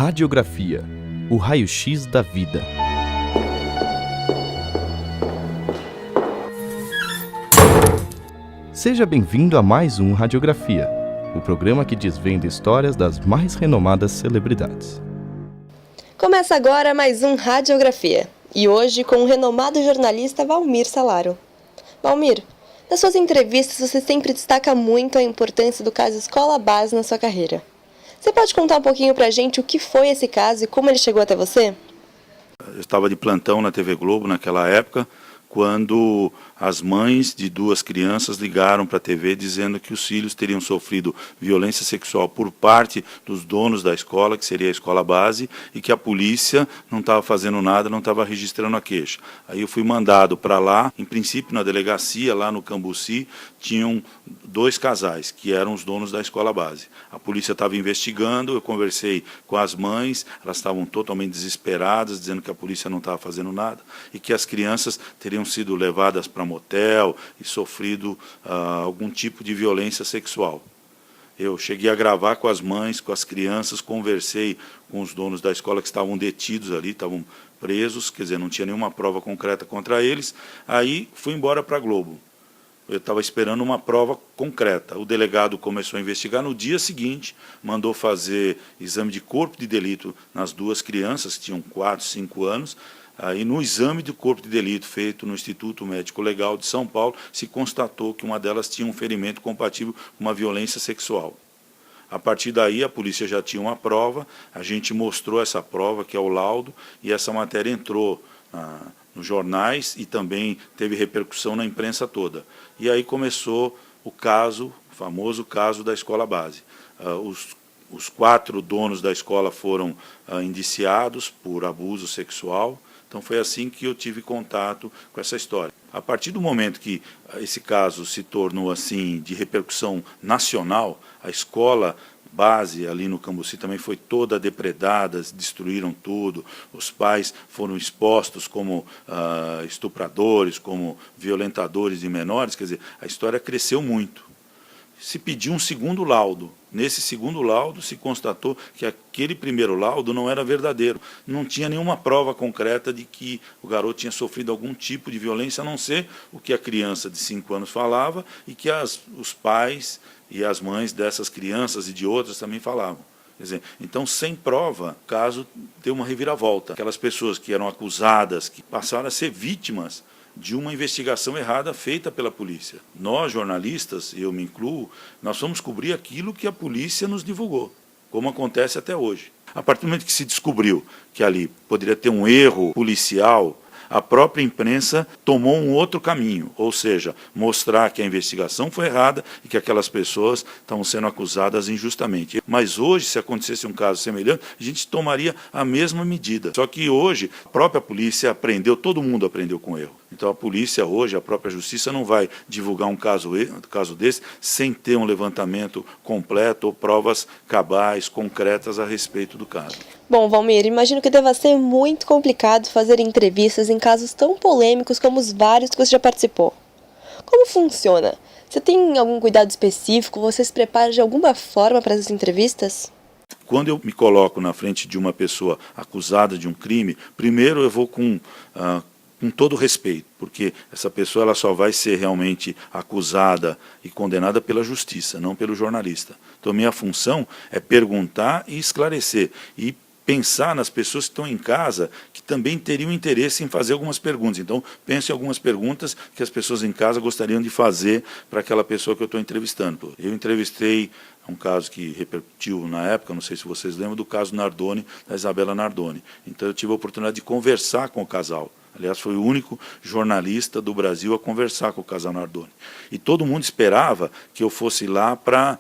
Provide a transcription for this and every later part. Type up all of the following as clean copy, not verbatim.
Radiografia, o raio-x da vida. Seja bem-vindo a mais um Radiografia, o programa que desvenda histórias das mais renomadas celebridades. Começa agora mais um Radiografia, e hoje com o renomado jornalista Valmir Salaro. Valmir, nas suas entrevistas você sempre destaca muito a importância do caso Escola Base na sua carreira. Você pode contar um pouquinho pra gente o que foi esse caso e como ele chegou até você? Eu estava de plantão na TV Globo naquela época, quando as mães de duas crianças ligaram para a TV dizendo que os filhos teriam sofrido violência sexual por parte dos donos da escola, que seria a escola base, e que a polícia não estava fazendo nada, não estava registrando a queixa. Aí eu fui mandado para lá, em princípio na delegacia, lá no Cambuci, tinham dois casais, que eram os donos da escola base. A polícia estava investigando, eu conversei com as mães, elas estavam totalmente desesperadas, dizendo que a polícia não estava fazendo nada, e que as crianças teriam sido levadas para motel e sofrido algum tipo de violência sexual. Eu cheguei a gravar com as mães, com as crianças, conversei com os donos da escola que estavam detidos ali, estavam presos, quer dizer, não tinha nenhuma prova concreta contra eles. Aí fui embora para a Globo. Eu estava esperando uma prova concreta. O delegado começou a investigar. No dia seguinte, mandou fazer exame de corpo de delito nas duas crianças, que tinham 4, 5 anos. Aí, no exame do corpo de delito feito no Instituto Médico Legal de São Paulo, se constatou que uma delas tinha um ferimento compatível com uma violência sexual. A partir daí, a polícia já tinha uma prova, a gente mostrou essa prova, que é o laudo, e essa matéria entrou nos jornais e também teve repercussão na imprensa toda. E aí começou o caso, o famoso caso da escola base. Os 4 donos da escola foram indiciados por abuso sexual. Então foi assim que eu tive contato com essa história. A partir do momento que esse caso se tornou assim de repercussão nacional, a escola base ali no Cambuci também foi toda depredada, destruíram tudo, os pais foram expostos como estupradores, como violentadores de menores, quer dizer, a história cresceu muito. Se pediu um segundo laudo. Nesse segundo laudo se constatou que aquele primeiro laudo não era verdadeiro. Não tinha nenhuma prova concreta de que o garoto tinha sofrido algum tipo de violência, a não ser o que a criança de 5 anos falava e que os pais e as mães dessas crianças e de outras também falavam. Quer dizer, então, sem prova, o caso deu uma reviravolta. Aquelas pessoas que eram acusadas, que passaram a ser vítimas de uma investigação errada feita pela polícia. Nós, jornalistas, eu me incluo, nós fomos cobrir aquilo que a polícia nos divulgou, como acontece até hoje. A partir do momento que se descobriu que ali poderia ter um erro policial, a própria imprensa tomou um outro caminho, ou seja, mostrar que a investigação foi errada e que aquelas pessoas estavam sendo acusadas injustamente. Mas hoje, se acontecesse um caso semelhante, a gente tomaria a mesma medida. Só que hoje, a própria polícia aprendeu, todo mundo aprendeu com o erro. Então a polícia hoje, a própria justiça, não vai divulgar um caso desse sem ter um levantamento completo ou provas cabais, concretas a respeito do caso. Bom, Valmir, imagino que deva ser muito complicado fazer entrevistas em casos tão polêmicos como os vários que você já participou. Como funciona? Você tem algum cuidado específico? Você se prepara de alguma forma para essas entrevistas? Quando eu me coloco na frente de uma pessoa acusada de um crime, primeiro eu vou com todo respeito, porque essa pessoa ela só vai ser realmente acusada e condenada pela justiça, não pelo jornalista. Então, minha função é perguntar e esclarecer, e pensar nas pessoas que estão em casa, que também teriam interesse em fazer algumas perguntas. Então, penso em algumas perguntas que as pessoas em casa gostariam de fazer para aquela pessoa que eu estou entrevistando. Eu entrevistei um caso que repercutiu na época, não sei se vocês lembram, do caso Nardoni, da Isabela Nardoni. Então, eu tive a oportunidade de conversar com o casal. Aliás, foi o único jornalista do Brasil a conversar com o casal Nardoni. E todo mundo esperava que eu fosse lá para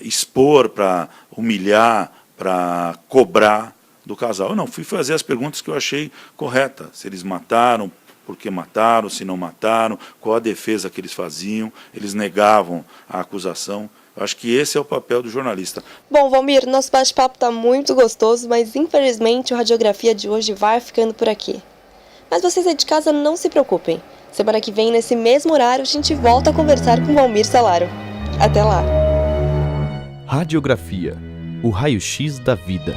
expor, para humilhar, para cobrar do casal. Eu não, fui fazer as perguntas que eu achei corretas. Se eles mataram, por que mataram, se não mataram, qual a defesa que eles faziam. Eles negavam a acusação. Eu acho que esse é o papel do jornalista. Bom, Valmir, nosso bate-papo está muito gostoso, mas infelizmente a Radiografia de hoje vai ficando por aqui. Mas vocês aí de casa não se preocupem. Semana que vem, nesse mesmo horário, a gente volta a conversar com Valmir Salaro. Até lá! Radiografia, O raio-x da vida.